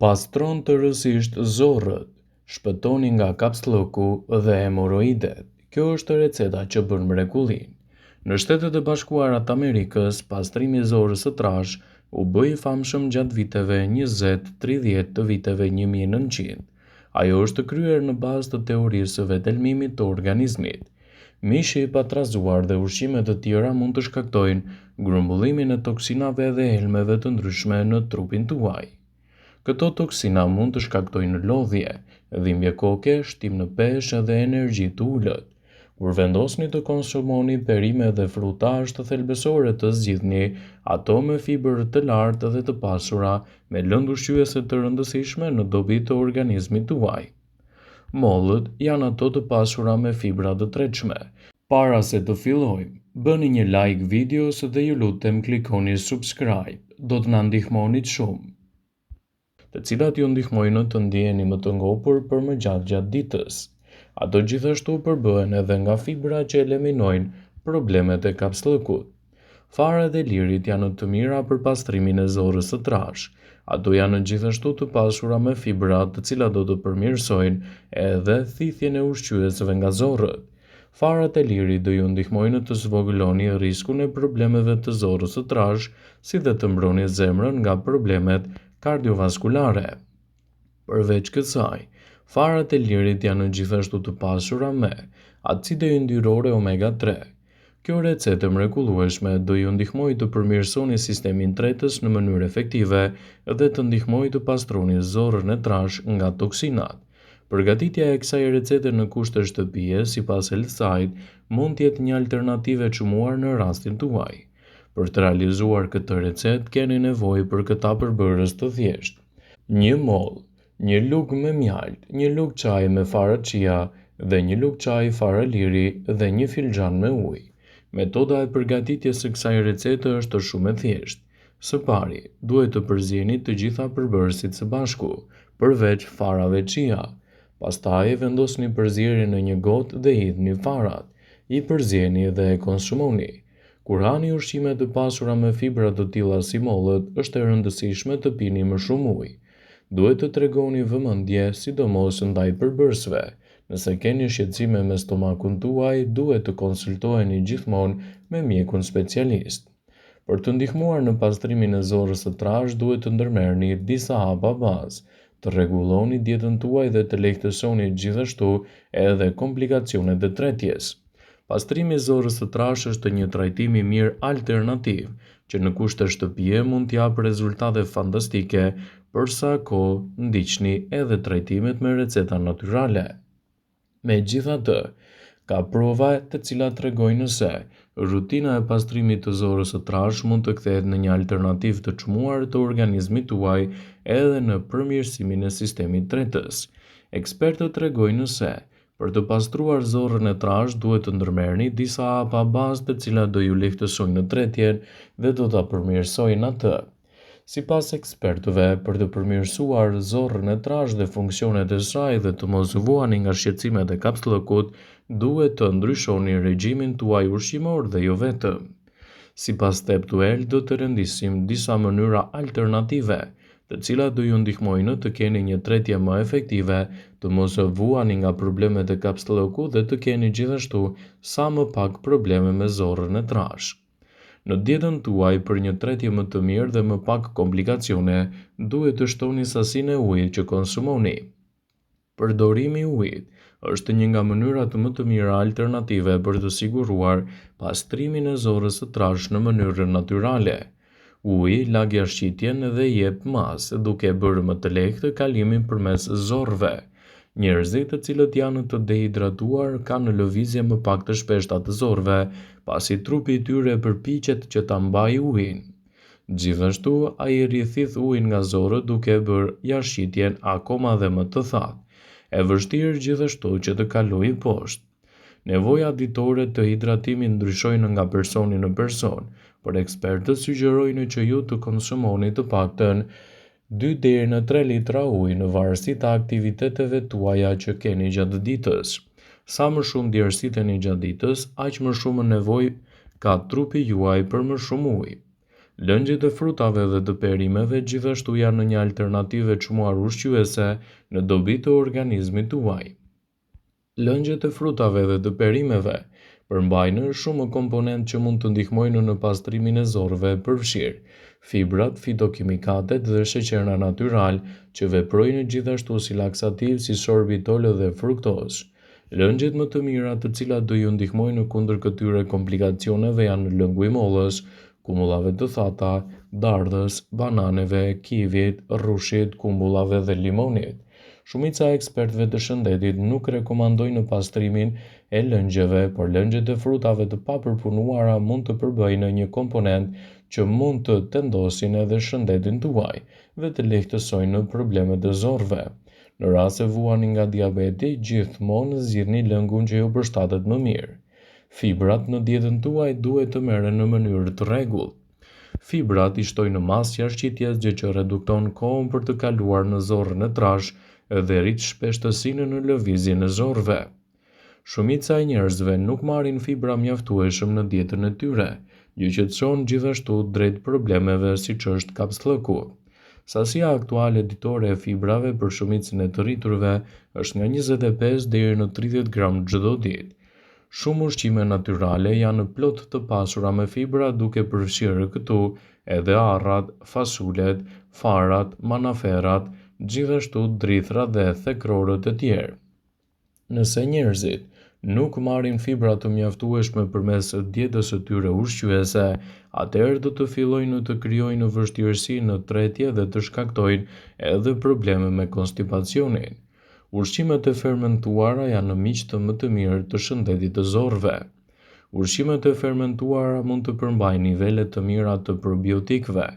Pastron të rësisht zorrët, shpëtoni nga kapslloku dhe hemoroidet. Kjo është receta që bën mrekullin. Në Shtetet e Bashkuara të Amerikës, pastrimi i zorrës së trashë u bë i famshëm gjatë viteve 20-30 të viteve 1900. Ajo është kryer në bazë të teorisë së vetëlmimit të organizmit. Mishi i patrazuar dhe ushqimet të tjera mund të shkaktojnë grumbullimin e toksinave dhe helmeve të ndryshme në trupin tuaj. Këto toksina mund të shkaktojnë lodhje, dhimbje koke, shtim në peshë dhe energji të ulët. Kur vendosni të konsumoni perime dhe fruta, është thelbësore të zgjidhni ato me fibrë të lartë dhe të pasura me lëndë ushqyese të rëndësishme në dobi të organizmit tuaj. Mollët janë ato të pasura me fibra të tretshme. Para se të fillojmë, bëni një like videos dhe ju lutem klikoni subscribe, do të na ndihmonit shumë. Të cilat ju ndihmojnë të ndjeheni më të ngopur për më gjatë ditës. Ato gjithashtu përbëhen edhe nga fibra që eliminojnë problemet e kapslëkut. Farat e lirit janë të mira për pastrimin e zorrës së trashë. Ato janë gjithashtu të pasura me fibra të cilat do të përmirësojnë edhe thithjen e ushqyesve nga zorrët. Farat e lirit do ju ndihmojnë të zvogëloni riskun e problemeve të zorrës së trashë, si dhe të mbroni zemrën nga problemet kardiovaskulare. Përveç kësaj, farat e lirit janë gjithashtu të pasura me acide yndyrore omega 3. Kjo recetë mrekullueshme do ju ndihmojë të përmirësoni sistemin tretës në mënyrë efektive dhe të ndihmojë të pastroni zorrën e trashë nga toksinat. Përgatitja e kësaj recete në kushte shtëpie, sipas Healthside, mund të jetë një alternativë e çmuar në rastin tuaj. Për të realizuar këtë recetë, keni nevojë për këta përbërës të thjeshtë: një mollë, një lugë me mjaltë, një lugë çaji me fara chia dhe një lugë çaji fara liri dhe një filxhan me ujë. Metoda e përgatitjes së kësaj recete është shumë e thjeshtë. Së pari, duhet të përzieni të gjitha përbërësit së bashku, përveç farave chia. Pastaj vendosni përzierjen në një gotë dhe hidhni farat. I përzieni dhe e konsumoni. Kur hani ushqime të pasura me fibra të tilla si mollët, është e rëndësishme të pini më shumë ujë. Duhet të tregoni vëmendje, sidomos ndaj përbërësve. Nëse keni shqetësime me stomakun tuaj, duhet të konsultoheni gjithmonë me mjekun specialist. Për të ndihmuar në pastrimin e zorrës së trashë, duhet të ndërmerrni disa hapa bazë, të rregulloni dietën tuaj dhe të lehtësoni gjithashtu edhe komplikacionet e tretjes. Pastrimi i zorrës së trashë është një trajtim i mirë alternativ, që në kushte shtëpie mund të japë rezultate fantastike, për sa kohë ndiqni edhe trajtimet me receta natyrale. Megjithatë, ka prova të cilat tregojnë se rutina e pastrimit të zorrës së trashë mund të kthehet në një alternativë të çmuar të organizmit tuaj edhe në përmirësimin e sistemit tretës. Ekspertët tregojnë se për të pastruar zorrën e trashë duhet të ndërmerrni disa hapa bazë të cilat do ju lehtësojnë tretjen dhe do ta përmirësojnë atë. Sipas ekspertëve, për të përmirësuar zorrën e trashë dhe funksionet e saj dhe të mos vuani nga shqetësimet e kapslëkut, duhet të ndryshoni regjimin tuaj ushqimor dhe jo vetëm. Sipas Step12, do të rëndisim disa mënyra alternative, të cilat do ju ndihmojnë të keni një tretje më efektive, të mos vuani nga problemet e kapslëkut dhe të keni gjithashtu sa më pak probleme me zorrën e trashë. Në dietën tuaj për një tretje më të mirë dhe më pak komplikacione, duhet të shtoni sasinë e ujit që konsumoni. Përdorimi i ujit është një nga mënyrat më të mira alternative për të siguruar pastrimin e zorrës së trashë në mënyrë natyrale. Uji lag jashtëqitjen dhe jep masë, duke bërë më të lehtë kalimin përmes zorrëve. Njerëzit të cilët janë të dehidratuar kanë lëvizje më pak të shpeshta të zorrëve, pasi trupi i tyre përpiqet që ta mbajë ujin. Gjithashtu, ai rrithith ujin nga zorët duke bërë jashtëqitjen akoma dhe më të thatë. E vështirë gjithashtu që të kalojë poshtë. Nevojat ditore të hidratimit ndryshojnë nga personi në person, por ekspertët sugjerojnë që ju të konsumoni të paktën 2 deri në 3 litra ujë në varësi të aktiviteteve tuaja që keni gjatë ditës. Sa më shumë djersiteni gjatë ditës, aq më shumë nevojë ka trupi juaj për më shumë ujë. Lëngjet e frutave dhe të perimeve gjithashtu janë një alternativë e çmuar ushqyese në dobi të organizmit tuaj. Lëngjet e frutave dhe të perimeve përmbajnë shumë komponentë që mund të ndihmojnë në pastrimin e zorrëve, përfshirë fibrat, fitokimikatet dhe sheqerna natyral që veprojnë gjithashtu si laksativ si sorbitol dhe fruktozë. Lëngjet më të mira të cilat do ju ndihmojnë kundër këtyre komplikacioneve janë lëngu i mollës, kumullave të thata, dardhës, bananeve, kivit, rrushit, kumbullave dhe limonit. Shumica e ekspertëve të shëndetit nuk rekomandojnë pastrimin e lëngjeve, por lëngjet e frutave të papërpunuara mund të përbëjnë një komponent që mund të tendosin edhe shëndetin tuaj dhe të lehtësojnë problemet e zorrëve. Në rast se vuani nga diabeti, gjithmonë zgjidhni lëngun që ju përshtatet më mirë. Fibrat në dietën tuaj duhet të merren në mënyrë të rregullt. Fibrat i shtojnë masë jashtëqitjes, gjë që redukton kohën për të kaluar në zorrën e trashë dhe rrit shpeshtësinë në lëvizjen e zorrëve. Shumica e njerëzve nuk marrin fibra mjaftueshëm në dietën e tyre, gjë që çon gjithashtu drejt problemeve siç është kapslëku. Sasia aktuale ditore e fibrave për shumicën e të rriturve është nga 25 deri në 30 gram çdo ditë. Shumë ushqime natyrale janë plot të pasura me fibra, duke përfshirë këtu edhe arrat, fasulet, farat, manaferat, gjithashtu drithrat dhe thekrorët e tjerë. Nëse njerëzit nuk marrin fibra të mjaftueshme përmes dietës së tyre ushqyese, atëherë do të fillojnë të krijojnë vështirësi në tretje dhe të shkaktojnë edhe probleme me konstipacionin. Ushqimet e fermentuara janë miq më të mirë të shëndetit të zorrëve. Ushqimet e fermentuara mund të përmbajnë nivele të mira të probiotikëve.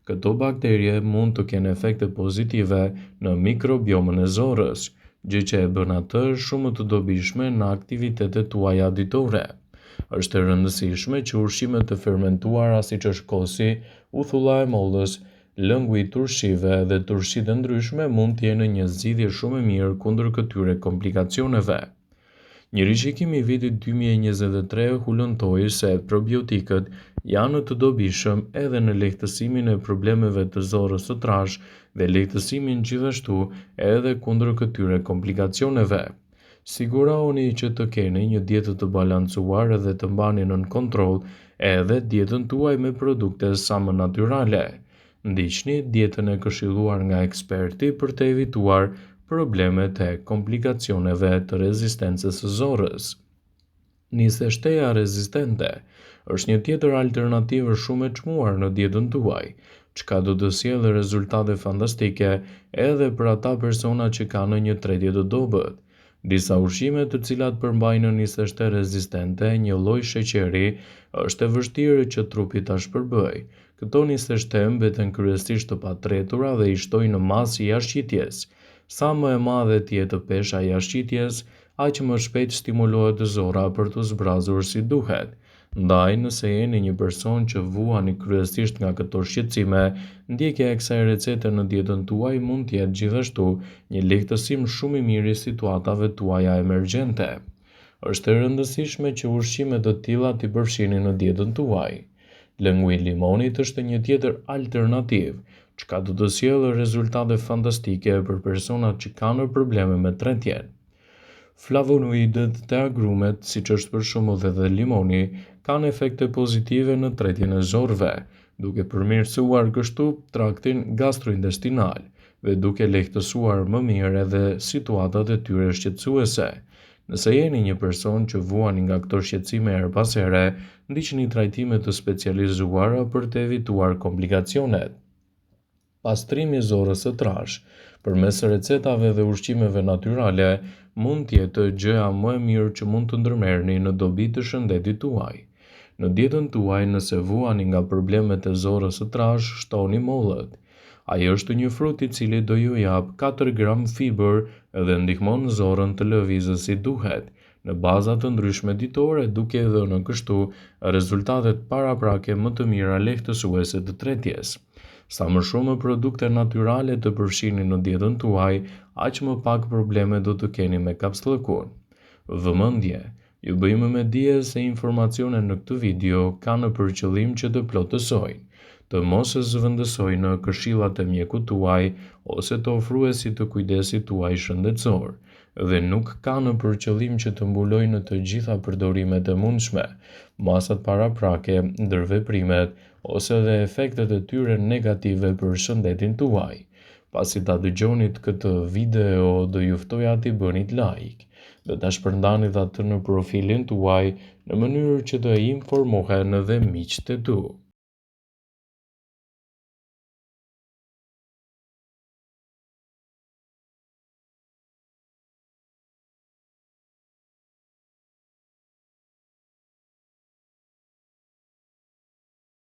Këto bakterie mund të kenë efekte pozitive në mikrobiomën e zorrës, gjë që e bën atë shumë të dobishme në aktivitetet tuaja ditore. Është e rëndësishme që ushqimet e fermentuara siç është kosi, uthulla e mollës, lëngu i turshive dhe turshit e ndryshme mund të jenë një zgjidhje shumë e mirë kundër këtyre komplikacioneve. Një rishikim i vitit 2023 hulumtoi se probiotikët janë të dobishëm edhe në lehtësimin e problemeve të zorrës së trashë dhe lehtësimin gjithashtu edhe kundër këtyre komplikacioneve. Sigurohuni që të keni një dietë të balancuar dhe të mbani nën kontroll edhe dietën tuaj me produkte sa më natyrale. Ndiqni dietën e këshilluar nga eksperti për të evituar problemet e komplikacioneve të rezistencës së zorrës. Nisë shteja rezistente është një tjetër alternativë shumë e çmuar në dietën tuaj, çka do të sjellë rezultate fantastike edhe për ata persona që kanë një tretje të dobët. Disa ushqime të cilat përmbajnë nisështe rezistente, një lloj sheqeri, është e vështirë që trupi ta shpërbëjë. Këto nisështe mbeten kryesisht të patretura dhe i shtojnë masë jashtëqitjes. Sa më e madhe të jetë pesha e jashtëqitjes, aq më shpejt stimulohet zorra për të zbrazur si duhet. Ndaj, nëse jeni një person që vuani kryesisht nga këto shqetësime, ndjekja e kësaj recete në dietën tuaj mund të jetë gjithashtu një lehtësim shumë i mirë i situatave tuaja emergjente. Është e rëndësishme që ushqime të tilla t'i përfshini në dietën tuaj. Lëngu i limonit është një tjetër alternativë, çka do të sjellë rezultate fantastike për personat që kanë probleme me tretjen. Flavonoidët të agrumet, siç është për shembull edhe limoni, kanë efekte pozitive në tretjen e zorrëve, duke përmirësuar kështu traktin gastrointestinal dhe duke lehtësuar më mirë edhe situatat e tyre shqetësuese. Nëse jeni një person që vuani nga këto shqetësime her pas here, ndiqni trajtime të specializuara për të evituar komplikacionet. Pastrimi i zorrës së trashë përmes recetave dhe ushqimeve natyrale mund të jetë gjëja më e mirë që mund të ndërmerrni në dobi të shëndetit tuaj. Në dietën tuaj, nëse vuani nga problemet e zorrës së trashë, shtoni mollët. Ai është një frut i cili do ju jap 4 gram fibër dhe ndihmon zorrën të lëvizë si duhet, në baza të ndryshme ditore, duke dhënë kështu rezultatet paraprake më të mira lehtësuese të tretjes. Sa më shumë produkte natyrale të përfshini në dietën tuaj, aq më pak probleme do të keni me kapslëkun. Vëmendje, ju bëjmë me dije se informacionet në këtë video kanë për qëllim që të plotësojnë, të mos e zëvendësojnë në këshillat e mjekut tuaj ose të ofruesit të kujdesit tuaj shëndetësor, dhe nuk kanë për qëllim që të mbulojnë të gjitha përdorimet e mundshme, masat paraprake, ndërveprimet ose dhe efektet e tyre negative për shëndetin tuaj. Pasi ta dëgjonit këtë video, do ju ftoja t'i bënit like dhe ta shpërndanit atë në profilin tuaj në mënyrë që të informohen edhe miqtë e tu.